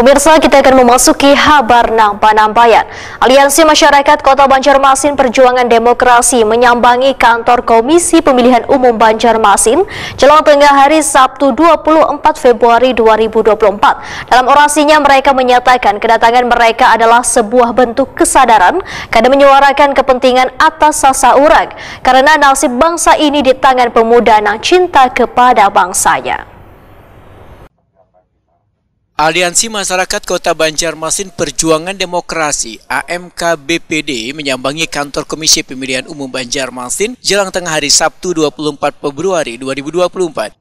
Pemirsa, kita akan memasuki kabar Panambayan. Aliansi Masyarakat Kota Banjarmasin Perjuangan Demokrasi menyambangi kantor Komisi Pemilihan Umum Banjarmasin jelang tengah hari Sabtu 24 Februari 2024. Dalam orasinya mereka menyatakan kedatangan mereka adalah sebuah bentuk kesadaran karena menyuarakan kepentingan atas sasaurang karena nasib bangsa ini di tangan pemuda yang cinta kepada bangsanya. Aliansi Masyarakat Kota Banjarmasin Perjuangan Demokrasi (AMK BPD) menyambangi kantor Komisi Pemilihan Umum Banjarmasin jelang tengah hari Sabtu 24 Februari 2024.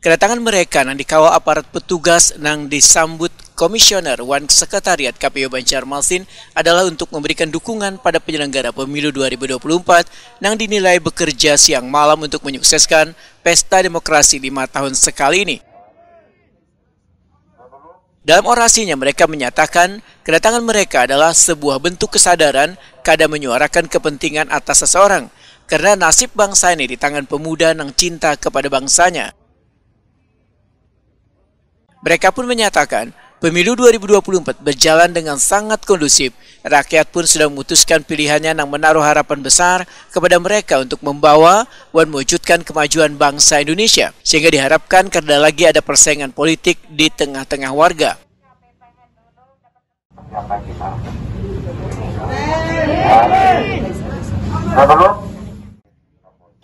Kedatangan mereka nang dikawal aparat petugas nang disambut Komisioner Wan Sekretariat KPU Banjarmasin adalah untuk memberikan dukungan pada penyelenggara pemilu 2024 nang dinilai bekerja siang malam untuk menyukseskan pesta demokrasi 5 tahun sekali ini. Dalam orasinya mereka menyatakan kedatangan mereka adalah sebuah bentuk kesadaran kadang menyuarakan kepentingan atas seseorang karena nasib bangsa ini di tangan pemuda yang cinta kepada bangsanya. Mereka pun menyatakan pemilu 2024 berjalan dengan sangat kondusif. Rakyat pun sudah memutuskan pilihannya yang menaruh harapan besar kepada mereka untuk membawa dan mewujudkan kemajuan bangsa Indonesia. Sehingga diharapkan kada lagi ada persaingan politik di tengah-tengah warga.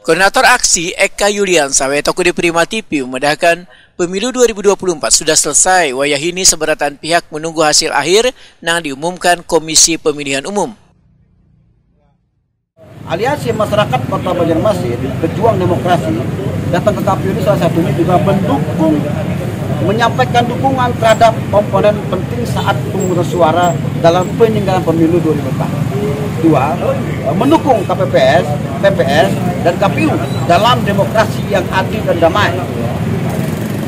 Koordinator aksi Eka Yuliansa Wetoku di Prima TV memedahkan pemilu 2024 sudah selesai, wayahini seberatan pihak menunggu hasil akhir yang diumumkan Komisi Pemilihan Umum. Aliansi Masyarakat Kota Banjarmasin Berjuang Demokrasi datang ke KPU ini salah satunya juga mendukung, menyampaikan dukungan terhadap komponen penting saat pemungutan suara dalam penyelenggaraan pemilu 2024. Dua, mendukung KPPS, PPS, dan KPU dalam demokrasi yang adil dan damai.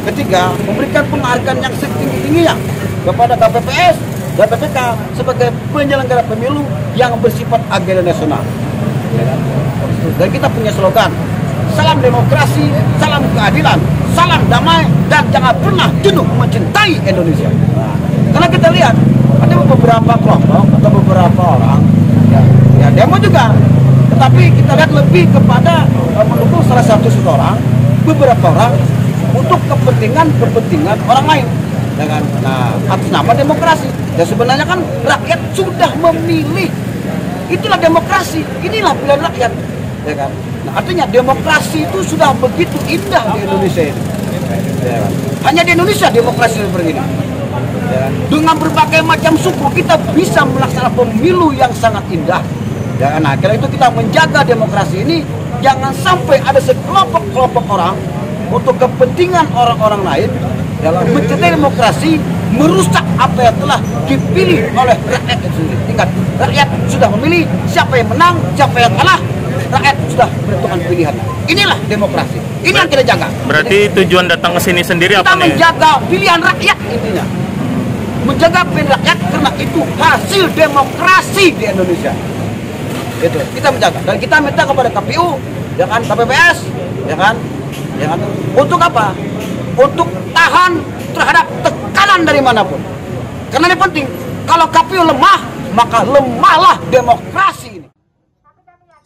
Ketiga, memberikan penghargaan yang setinggi-tingginya kepada KPPS dan PPK sebagai penyelenggara pemilu yang bersifat agenda nasional. Dan kita punya slogan, salam demokrasi, salam keadilan, salam damai, dan jangan pernah jenuh mencintai Indonesia. Karena kita lihat, ada beberapa kelompok atau beberapa orang ya demo juga, tetapi kita lihat lebih kepada mendukung salah satu orang, beberapa orang untuk kepentingan orang lain dengan atas nama demokrasi. Dan sebenarnya kan rakyat sudah memilih, itulah demokrasi, inilah pilihan rakyat, ya kan? Nah, artinya demokrasi itu sudah begitu indah di Indonesia ini. Ya kan? Hanya di Indonesia demokrasi seperti ini. Ya kan? Dengan berbagai macam suku kita bisa melaksanakan pemilu yang sangat indah. Ya, nah, karena itu kita menjaga demokrasi ini, jangan sampai ada sekelompok-kelompok orang untuk kepentingan orang-orang lain dalam mencintai demokrasi, merusak apa yang telah dipilih oleh rakyat itu sendiri. Ingat, rakyat sudah memilih siapa yang menang, siapa yang kalah, rakyat sudah menentukan pilihan. Inilah demokrasi. Ini yang kita jaga. Berarti tujuan datang ke sini sendiri apa nih? Kita menjaga pilihan rakyat intinya. Menjaga pilihan rakyat karena itu hasil demokrasi di Indonesia. Itu kita menjaga dan kita minta kepada KPU, ya kan, KPPS, ya kan, untuk apa? Untuk tahan terhadap tekanan dari manapun. Karena ini penting. Kalau KPU lemah, maka lemahlah demokrasi ini.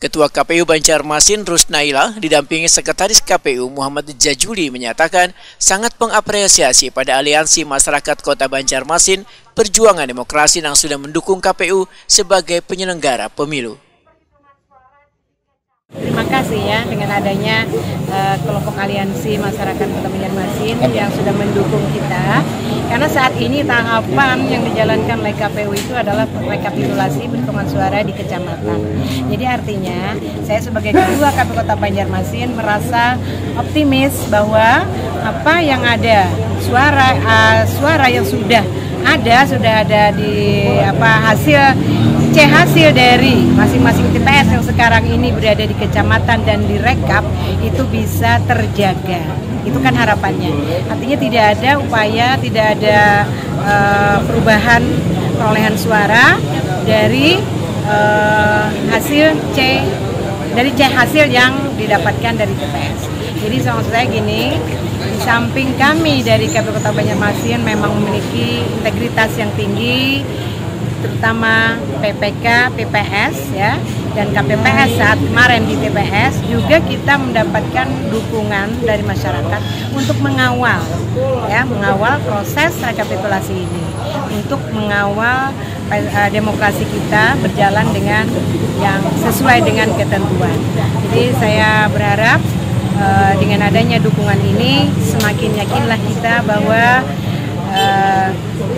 Ketua KPU Banjarmasin Rusnaila didampingi Sekretaris KPU Muhammad Jajuli menyatakan sangat mengapresiasi pada Aliansi Masyarakat Kota Banjarmasin Perjuangan Demokrasi yang sudah mendukung KPU sebagai penyelenggara pemilu. Terima kasih ya dengan adanya kelompok aliansi masyarakat Kota Banjarmasin yang sudah mendukung kita, karena saat ini tahapan yang dijalankan oleh KPU itu adalah rekapitulasi perhitungan suara di kecamatan. Jadi artinya saya sebagai Ketua KPU Kota Banjarmasin merasa optimis bahwa apa yang ada suara yang sudah ada di hasil dari masing-masing TPS yang sekarang ini berada di kecamatan dan direkap itu bisa terjaga. Itu kan harapannya. Artinya tidak ada upaya, tidak ada perubahan perolehan suara dari hasil hasil yang didapatkan dari TPS. Jadi maksud saya gini, di samping kami dari KPU Kota Banjarmasin memang memiliki integritas yang tinggi, terutama PPK, PPS ya, dan KPPS saat kemarin di TPS juga kita mendapatkan dukungan dari masyarakat untuk mengawal proses rekapitulasi ini, untuk mengawal demokrasi kita berjalan dengan yang sesuai dengan ketentuan. Jadi saya berharap dengan adanya dukungan ini semakin yakinlah kita bahwa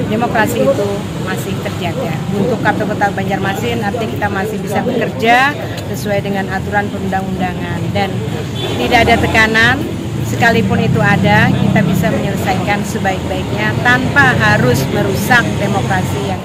demokrasi itu masih terjaga. Untuk KPU Kota Banjarmasin artinya kita masih bisa bekerja sesuai dengan aturan perundang-undangan dan tidak ada tekanan, sekalipun itu ada kita bisa menyelesaikan sebaik-baiknya tanpa harus merusak demokrasi yang